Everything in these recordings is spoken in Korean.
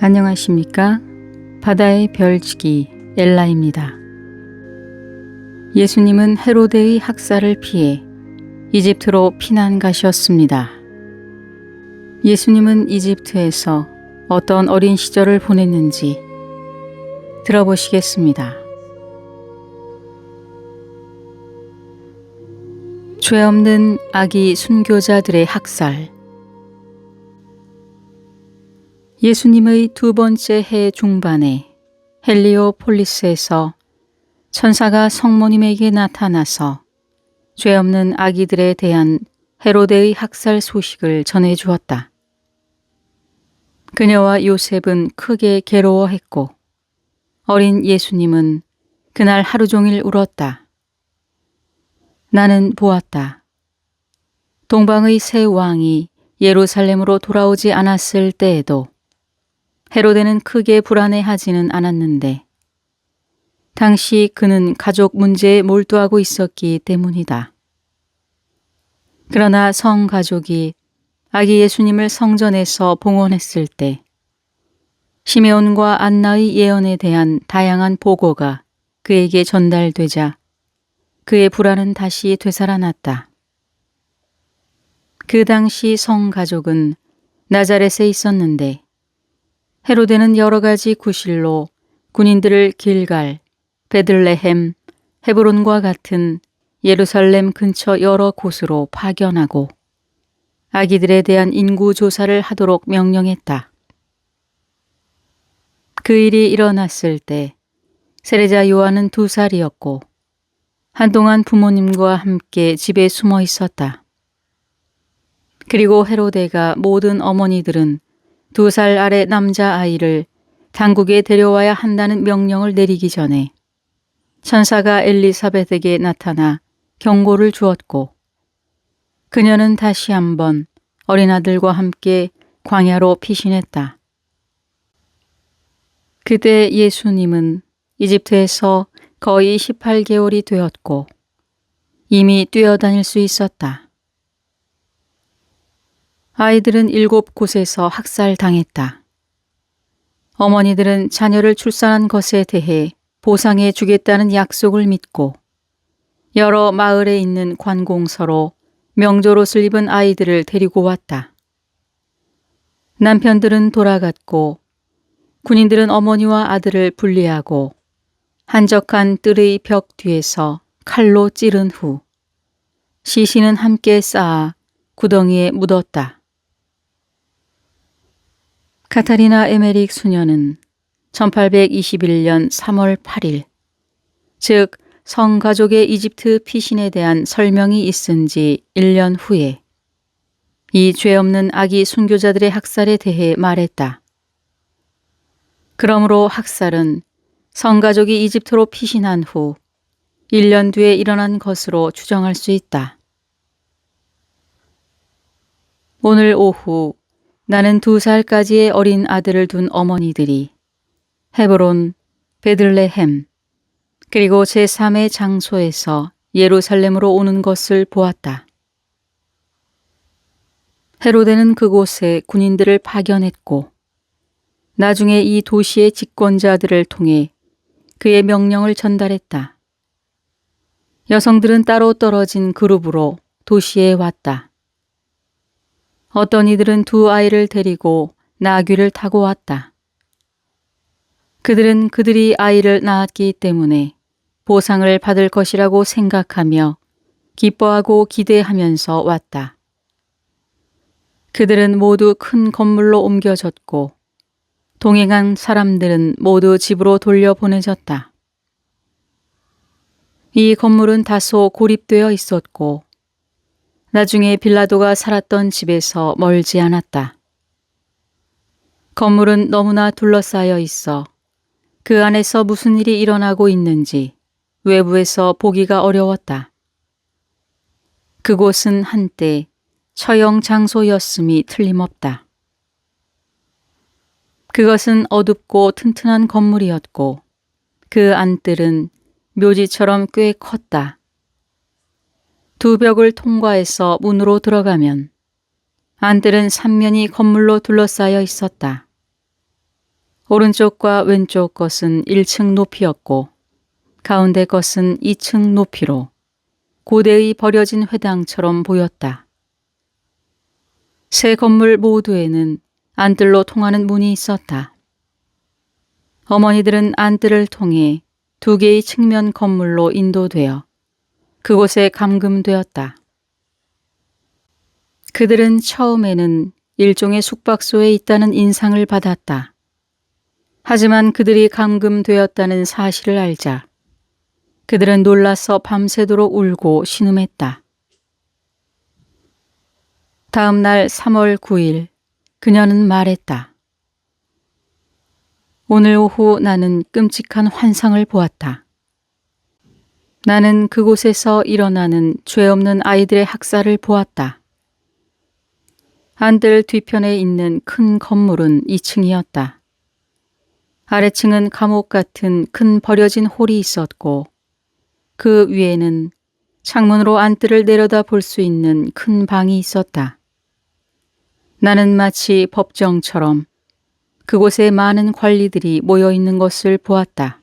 안녕하십니까? 바다의 별치기 엘라입니다. 예수님은 헤로데의 학살을 피해 이집트로 피난 가셨습니다. 예수님은 이집트에서 어떤 어린 시절을 보냈는지 들어보시겠습니다. 죄 없는 아기 순교자들의 학살. 예수님의 두 번째 해 중반에 헬리오폴리스에서 천사가 성모님에게 나타나서 죄 없는 아기들에 대한 헤로데의 학살 소식을 전해 주었다. 그녀와 요셉은 크게 괴로워했고 어린 예수님은 그날 하루 종일 울었다. 나는 보았다. 동방의 새 왕이 예루살렘으로 돌아오지 않았을 때에도 헤로데는 크게 불안해하지는 않았는데 당시 그는 가족 문제에 몰두하고 있었기 때문이다. 그러나 성 가족이 아기 예수님을 성전에서 봉헌했을 때 시메온과 안나의 예언에 대한 다양한 보고가 그에게 전달되자 그의 불안은 다시 되살아났다. 그 당시 성 가족은 나자렛에 있었는데 헤로데는 여러 가지 구실로 군인들을 길갈, 베들레헴, 헤브론과 같은 예루살렘 근처 여러 곳으로 파견하고 아기들에 대한 인구 조사를 하도록 명령했다. 그 일이 일어났을 때 세례자 요한은 2살이었고 한동안 부모님과 함께 집에 숨어 있었다. 그리고 헤로데가 모든 어머니들은 2살 아래 남자아이를 당국에 데려와야 한다는 명령을 내리기 전에 천사가 엘리사벳에게 나타나 경고를 주었고 그녀는 다시 한번 어린아들과 함께 광야로 피신했다. 그때 예수님은 이집트에서 거의 18개월이 되었고 이미 뛰어다닐 수 있었다. 아이들은 7곳에서 학살당했다. 어머니들은 자녀를 출산한 것에 대해 보상해 주겠다는 약속을 믿고 여러 마을에 있는 관공서로 명조롯을 입은 아이들을 데리고 왔다. 남편들은 돌아갔고 군인들은 어머니와 아들을 분리하고 한적한 뜰의 벽 뒤에서 칼로 찌른 후 시신은 함께 쌓아 구덩이에 묻었다. 카타리나 에메릭 수녀는 1821년 3월 8일, 즉 성가족의 이집트 피신에 대한 설명이 있은 지 1년 후에 이 죄 없는 아기 순교자들의 학살에 대해 말했다. 그러므로 학살은 성가족이 이집트로 피신한 후 1년 뒤에 일어난 것으로 추정할 수 있다. 오늘 오후 나는 2살까지의 어린 아들을 둔 어머니들이 헤브론, 베들레헴, 그리고 제3의 장소에서 예루살렘으로 오는 것을 보았다. 헤로데는 그곳에 군인들을 파견했고 나중에 이 도시의 집권자들을 통해 그의 명령을 전달했다. 여성들은 따로 떨어진 그룹으로 도시에 왔다. 어떤 이들은 2 아이를 데리고 나귀를 타고 왔다. 그들은 그들이 아이를 낳았기 때문에 보상을 받을 것이라고 생각하며 기뻐하고 기대하면서 왔다. 그들은 모두 큰 건물로 옮겨졌고 동행한 사람들은 모두 집으로 돌려보내졌다. 이 건물은 다소 고립되어 있었고 나중에 빌라도가 살았던 집에서 멀지 않았다. 건물은 너무나 둘러싸여 있어 그 안에서 무슨 일이 일어나고 있는지 외부에서 보기가 어려웠다. 그곳은 한때 처형 장소였음이 틀림없다. 그것은 어둡고 튼튼한 건물이었고 그 안뜰은 묘지처럼 꽤 컸다. 2 벽을 통과해서 문으로 들어가면 안뜰은 3면이 건물로 둘러싸여 있었다. 오른쪽과 왼쪽 것은 1층 높이였고 가운데 것은 2층 높이로 고대의 버려진 회당처럼 보였다. 세 건물 모두에는 안뜰로 통하는 문이 있었다. 어머니들은 안뜰을 통해 두 개의 측면 건물로 인도되어 그곳에 감금되었다. 그들은 처음에는 일종의 숙박소에 있다는 인상을 받았다. 하지만 그들이 감금되었다는 사실을 알자 그들은 놀라서 밤새도록 울고 신음했다. 다음 날 3월 9일 그녀는 말했다. 오늘 오후 나는 끔찍한 환상을 보았다. 나는 그곳에서 일어나는 죄 없는 아이들의 학살을 보았다. 안뜰 뒤편에 있는 큰 건물은 2층이었다. 아래층은 감옥 같은 큰 버려진 홀이 있었고 그 위에는 창문으로 안뜰을 내려다 볼 수 있는 큰 방이 있었다. 나는 마치 법정처럼 그곳에 많은 관리들이 모여 있는 것을 보았다.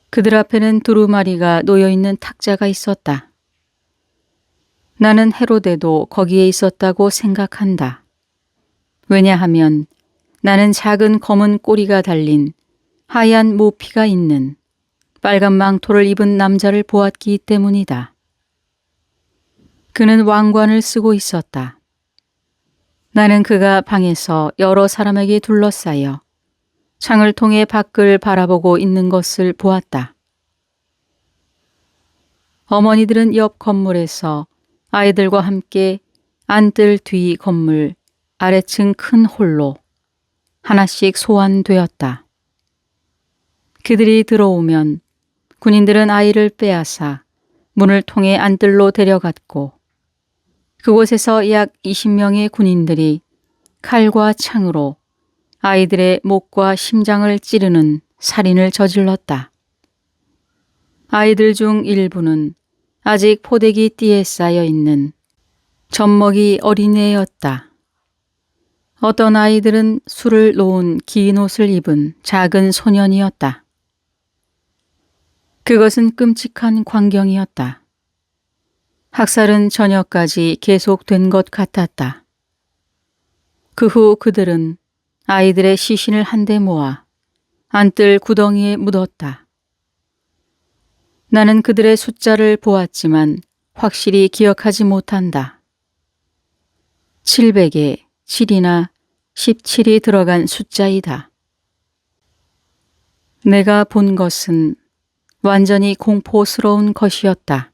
그들 앞에는 두루마리가 놓여 있는 탁자가 있었다. 나는 헤로데도 거기에 있었다고 생각한다. 왜냐하면 나는 작은 검은 꼬리가 달린 하얀 모피가 있는 빨간 망토를 입은 남자를 보았기 때문이다. 그는 왕관을 쓰고 있었다. 나는 그가 방에서 여러 사람에게 둘러싸여 창을 통해 밖을 바라보고 있는 것을 보았다. 어머니들은 옆 건물에서 아이들과 함께 안뜰 뒤 건물 아래층 큰 홀로 하나씩 소환되었다. 그들이 들어오면 군인들은 아이를 빼앗아 문을 통해 안뜰로 데려갔고 그곳에서 약 20명의 군인들이 칼과 창으로 아이들의 목과 심장을 찌르는 살인을 저질렀다. 아이들 중 일부는 아직 포대기 띠에 쌓여 있는 젖먹이 어린애였다. 어떤 아이들은 술을 놓은 긴 옷을 입은 작은 소년이었다. 그것은 끔찍한 광경이었다. 학살은 저녁까지 계속된 것 같았다. 그 후 그들은 아이들의 시신을 한데 모아 안뜰 구덩이에 묻었다. 나는 그들의 숫자를 보았지만 확실히 기억하지 못한다. 700에 7이나 17이 들어간 숫자이다. 내가 본 것은 완전히 공포스러운 것이었다.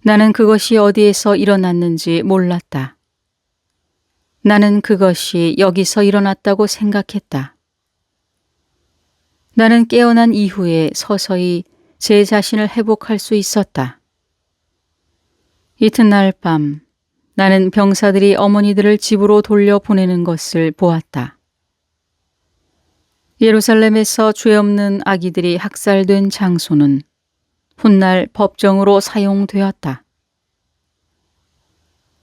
나는 그것이 어디에서 일어났는지 몰랐다. 나는 그것이 여기서 일어났다고 생각했다. 나는 깨어난 이후에 서서히 제 자신을 회복할 수 있었다. 이튿날 밤 나는 병사들이 어머니들을 집으로 돌려보내는 것을 보았다. 예루살렘에서 죄 없는 아기들이 학살된 장소는 훗날 법정으로 사용되었다.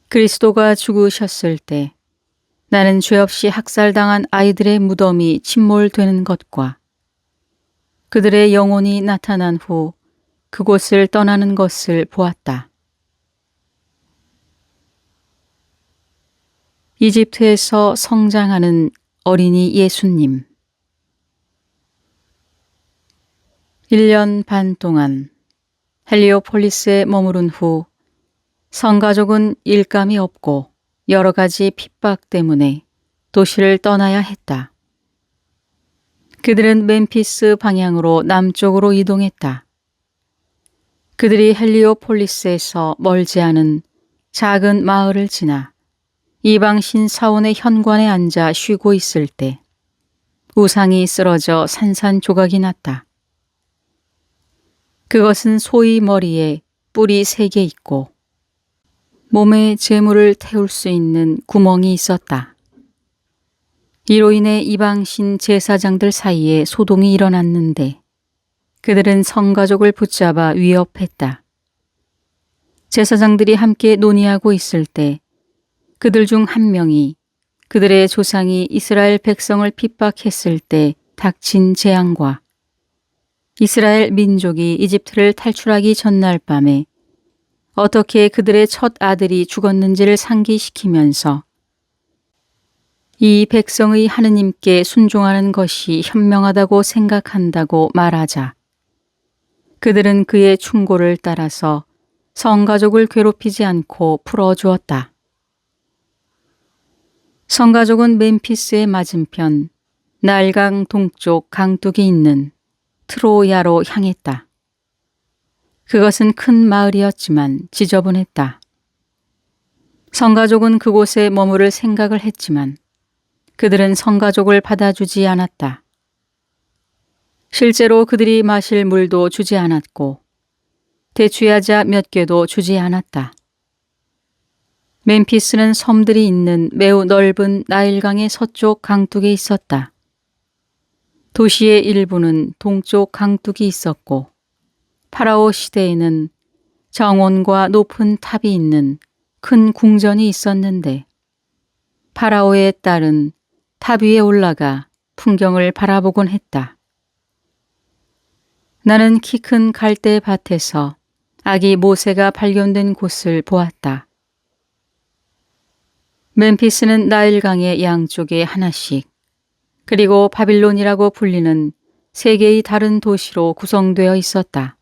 그리스도가 죽으셨을 때 나는 죄 없이 학살당한 아이들의 무덤이 침몰되는 것과 그들의 영혼이 나타난 후 그곳을 떠나는 것을 보았다. 이집트에서 성장하는 어린이 예수님. 1년 반 동안 헬리오폴리스에 머무른 후 성가족은 일감이 없고 여러 가지 핍박 때문에 도시를 떠나야 했다. 그들은 멤피스 방향으로 남쪽으로 이동했다. 그들이 헬리오폴리스에서 멀지 않은 작은 마을을 지나 이방신 사원의 현관에 앉아 쉬고 있을 때 우상이 쓰러져 산산조각이 났다. 그것은 소의 머리에 뿔이 3개 있고 몸에 재물을 태울 수 있는 구멍이 있었다. 이로 인해 이방신 제사장들 사이에 소동이 일어났는데 그들은 성가족을 붙잡아 위협했다. 제사장들이 함께 논의하고 있을 때 그들 중 한 명이 그들의 조상이 이스라엘 백성을 핍박했을 때 닥친 재앙과 이스라엘 민족이 이집트를 탈출하기 전날 밤에 어떻게 그들의 첫 아들이 죽었는지를 상기시키면서 이 백성의 하느님께 순종하는 것이 현명하다고 생각한다고 말하자 그들은 그의 충고를 따라서 성가족을 괴롭히지 않고 풀어주었다. 성가족은 멤피스의 맞은편 나일강 동쪽 강둑이 있는 트로야로 향했다. 그것은 큰 마을이었지만 지저분했다. 성가족은 그곳에 머무를 생각을 했지만 그들은 성가족을 받아주지 않았다. 실제로 그들이 마실 물도 주지 않았고 대취하자 몇 개도 주지 않았다. 멤피스는 섬들이 있는 매우 넓은 나일강의 서쪽 강둑에 있었다. 도시의 일부는 동쪽 강둑이 있었고 파라오 시대에는 정원과 높은 탑이 있는 큰 궁전이 있었는데 파라오의 딸은 탑 위에 올라가 풍경을 바라보곤 했다. 나는 키 큰 갈대 밭에서 아기 모세가 발견된 곳을 보았다. 멤피스는 나일강의 양쪽에 하나씩 그리고 바빌론이라고 불리는 세 개의 다른 도시로 구성되어 있었다.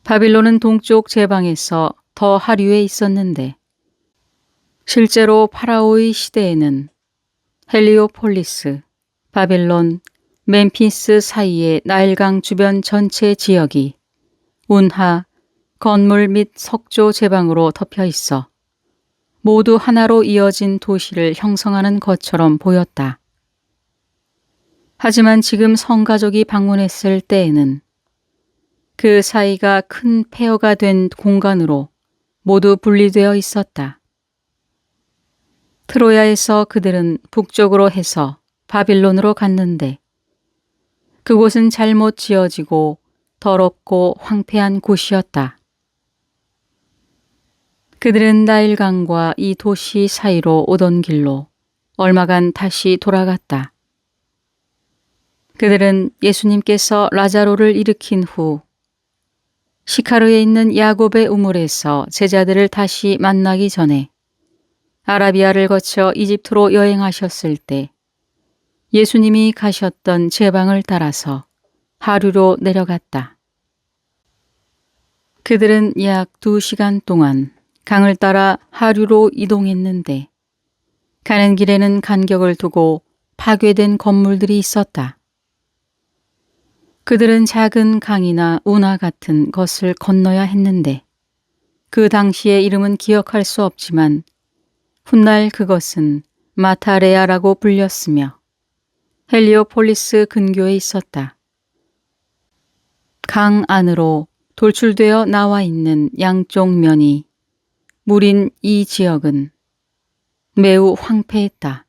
바빌론은 동쪽 제방에서 더 하류에 있었는데 실제로 파라오의 시대에는 헬리오폴리스, 바빌론, 멤피스 사이의 나일강 주변 전체 지역이 운하, 건물 및 석조 제방으로 덮여 있어 모두 하나로 이어진 도시를 형성하는 것처럼 보였다. 하지만 지금 성가족이 방문했을 때에는 그 사이가 큰 폐허가 된 공간으로 모두 분리되어 있었다. 트로야에서 그들은 북쪽으로 해서 바빌론으로 갔는데 그곳은 잘못 지어지고 더럽고 황폐한 곳이었다. 그들은 나일강과 이 도시 사이로 오던 길로 얼마간 다시 돌아갔다. 그들은 예수님께서 라자로를 일으킨 후 시카르에 있는 야곱의 우물에서 제자들을 다시 만나기 전에 아라비아를 거쳐 이집트로 여행하셨을 때 예수님이 가셨던 제방을 따라서 하류로 내려갔다. 그들은 약 2시간 동안 강을 따라 하류로 이동했는데 가는 길에는 간격을 두고 파괴된 건물들이 있었다. 그들은 작은 강이나 운하 같은 것을 건너야 했는데 그 당시의 이름은 기억할 수 없지만 훗날 그것은 마타레아라고 불렸으며 헬리오폴리스 근교에 있었다. 강 안으로 돌출되어 나와 있는 양쪽 면이 물인 이 지역은 매우 황폐했다.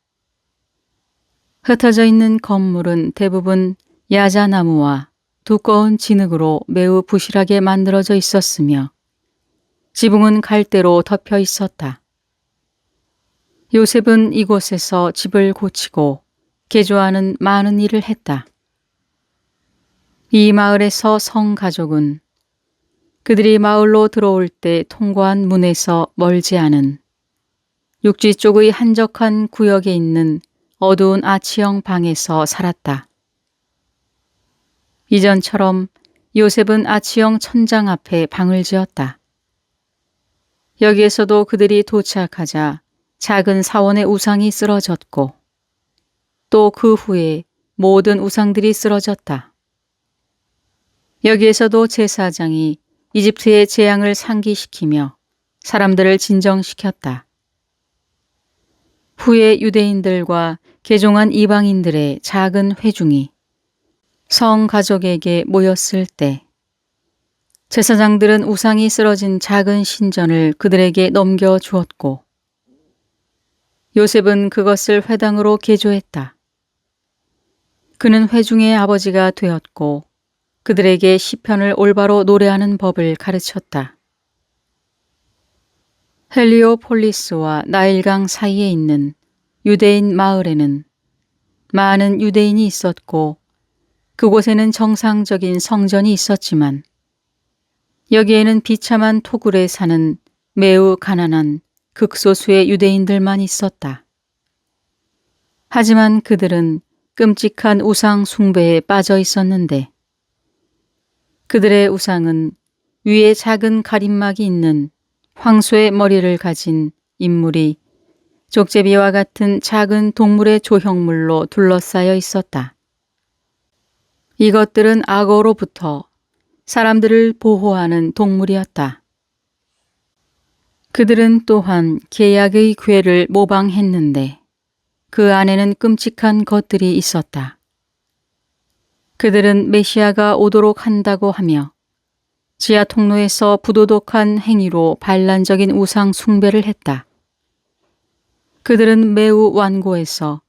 흩어져 있는 건물은 대부분 야자나무와 두꺼운 진흙으로 매우 부실하게 만들어져 있었으며 지붕은 갈대로 덮여 있었다. 요셉은 이곳에서 집을 고치고 개조하는 많은 일을 했다. 이 마을에서 성가족은 그들이 마을로 들어올 때 통과한 문에서 멀지 않은 육지 쪽의 한적한 구역에 있는 어두운 아치형 방에서 살았다. 이전처럼 요셉은 아치형 천장 앞에 방을 지었다. 여기에서도 그들이 도착하자 작은 사원의 우상이 쓰러졌고 또 그 후에 모든 우상들이 쓰러졌다. 여기에서도 제사장이 이집트의 재앙을 상기시키며 사람들을 진정시켰다. 후에 유대인들과 개종한 이방인들의 작은 회중이 성가족에게 모였을 때 제사장들은 우상이 쓰러진 작은 신전을 그들에게 넘겨주었고 요셉은 그것을 회당으로 개조했다. 그는 회중의 아버지가 되었고 그들에게 시편을 올바로 노래하는 법을 가르쳤다. 헬리오폴리스와 나일강 사이에 있는 유대인 마을에는 많은 유대인이 있었고 그곳에는 정상적인 성전이 있었지만 여기에는 비참한 토굴에 사는 매우 가난한 극소수의 유대인들만 있었다. 하지만 그들은 끔찍한 우상 숭배에 빠져 있었는데 그들의 우상은 위에 작은 가림막이 있는 황소의 머리를 가진 인물이 족제비와 같은 작은 동물의 조형물로 둘러싸여 있었다. 이것들은 악어로부터 사람들을 보호하는 동물이었다. 그들은 또한 계약의 궤를 모방했는데 그 안에는 끔찍한 것들이 있었다. 그들은 메시아가 오도록 한다고 하며 지하 통로에서 부도덕한 행위로 반란적인 우상 숭배를 했다. 그들은 매우 완고해서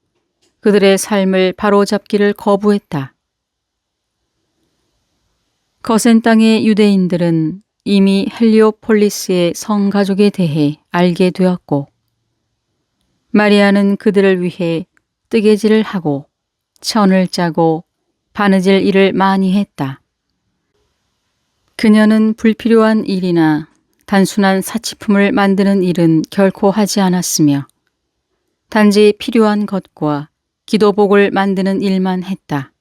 그들의 삶을 바로잡기를 거부했다. 거센 땅의 유대인들은 이미 헬리오폴리스의 성가족에 대해 알게 되었고 마리아는 그들을 위해 뜨개질을 하고 천을 짜고 바느질 일을 많이 했다. 그녀는 불필요한 일이나 단순한 사치품을 만드는 일은 결코 하지 않았으며 단지 필요한 것과 기도복을 만드는 일만 했다.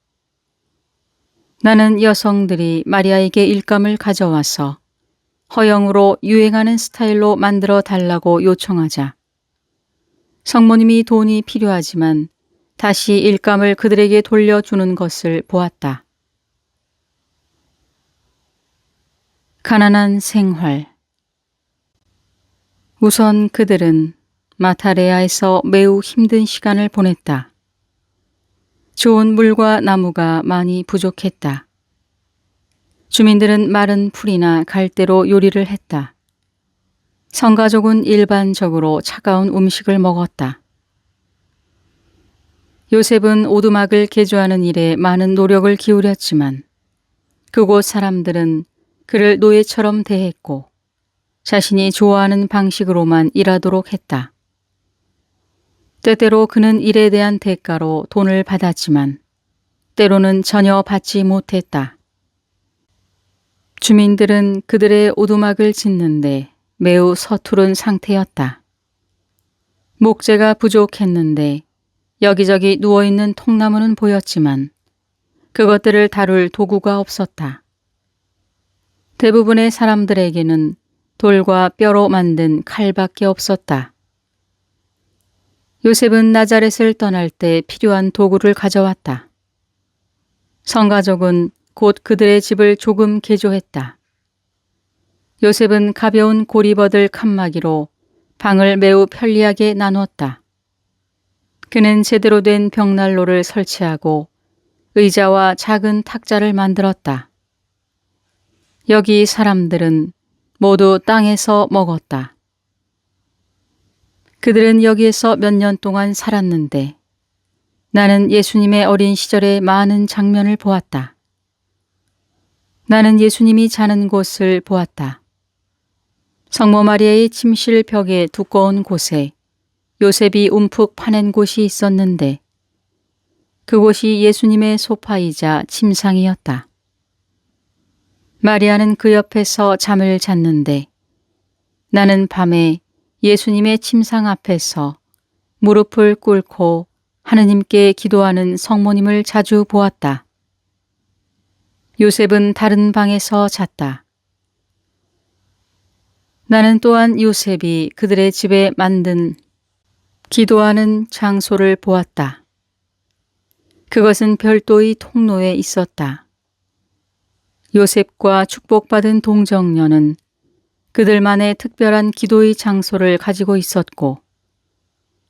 나는 여성들이 마리아에게 일감을 가져와서 허영으로 유행하는 스타일로 만들어 달라고 요청하자 성모님이 돈이 필요하지만 다시 일감을 그들에게 돌려주는 것을 보았다. 가난한 생활. 우선 그들은 마타레아에서 매우 힘든 시간을 보냈다. 좋은 물과 나무가 많이 부족했다. 주민들은 마른 풀이나 갈대로 요리를 했다. 성가족은 일반적으로 차가운 음식을 먹었다. 요셉은 오두막을 개조하는 일에 많은 노력을 기울였지만 그곳 사람들은 그를 노예처럼 대했고 자신이 좋아하는 방식으로만 일하도록 했다. 때때로 그는 일에 대한 대가로 돈을 받았지만 때로는 전혀 받지 못했다. 주민들은 그들의 오두막을 짓는데 매우 서투른 상태였다. 목재가 부족했는데 여기저기 누워있는 통나무는 보였지만 그것들을 다룰 도구가 없었다. 대부분의 사람들에게는 돌과 뼈로 만든 칼밖에 없었다. 요셉은 나자렛을 떠날 때 필요한 도구를 가져왔다. 성가족은 곧 그들의 집을 조금 개조했다. 요셉은 가벼운 고리버들 칸막이로 방을 매우 편리하게 나누었다. 그는 제대로 된 벽난로를 설치하고 의자와 작은 탁자를 만들었다. 여기 사람들은 모두 땅에서 먹었다. 그들은 여기에서 몇 년 동안 살았는데 나는 예수님의 어린 시절의 많은 장면을 보았다. 나는 예수님이 자는 곳을 보았다. 성모 마리아의 침실 벽의 두꺼운 곳에 요셉이 움푹 파낸 곳이 있었는데 그곳이 예수님의 소파이자 침상이었다. 마리아는 그 옆에서 잠을 잤는데 나는 밤에 예수님의 침상 앞에서 무릎을 꿇고 하느님께 기도하는 성모님을 자주 보았다. 요셉은 다른 방에서 잤다. 나는 또한 요셉이 그들의 집에 만든 기도하는 장소를 보았다. 그것은 별도의 통로에 있었다. 요셉과 축복받은 동정녀는 그들만의 특별한 기도의 장소를 가지고 있었고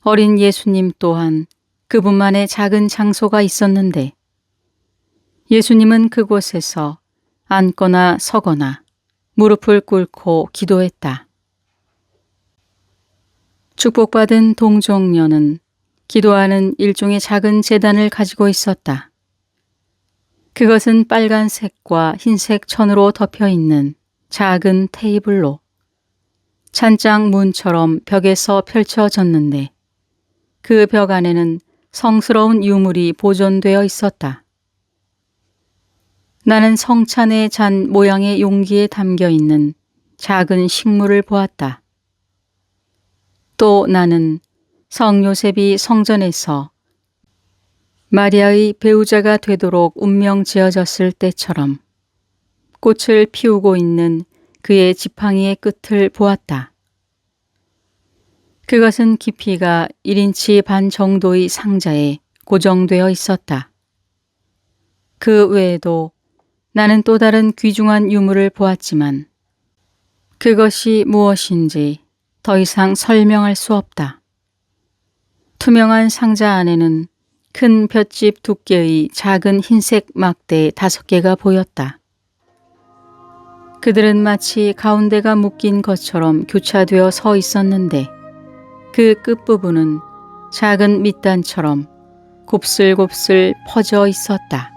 어린 예수님 또한 그분만의 작은 장소가 있었는데 예수님은 그곳에서 앉거나 서거나 무릎을 꿇고 기도했다. 축복받은 동정녀는 기도하는 일종의 작은 제단을 가지고 있었다. 그것은 빨간색과 흰색 천으로 덮여 있는 작은 테이블로 찬장 문처럼 벽에서 펼쳐졌는데 그 벽 안에는 성스러운 유물이 보존되어 있었다. 나는 성찬에 잔 모양의 용기에 담겨 있는 작은 식물을 보았다. 또 나는 성 요셉이 성전에서 마리아의 배우자가 되도록 운명 지어졌을 때처럼 꽃을 피우고 있는 그의 지팡이의 끝을 보았다. 그것은 깊이가 1인치 반 정도의 상자에 고정되어 있었다. 그 외에도 나는 또 다른 귀중한 유물을 보았지만 그것이 무엇인지 더 이상 설명할 수 없다. 투명한 상자 안에는 큰 볏짚 두께의 작은 흰색 막대 5개가 보였다. 그들은 마치 가운데가 묶인 것처럼 교차되어 서 있었는데 그 끝부분은 작은 밑단처럼 곱슬곱슬 퍼져 있었다.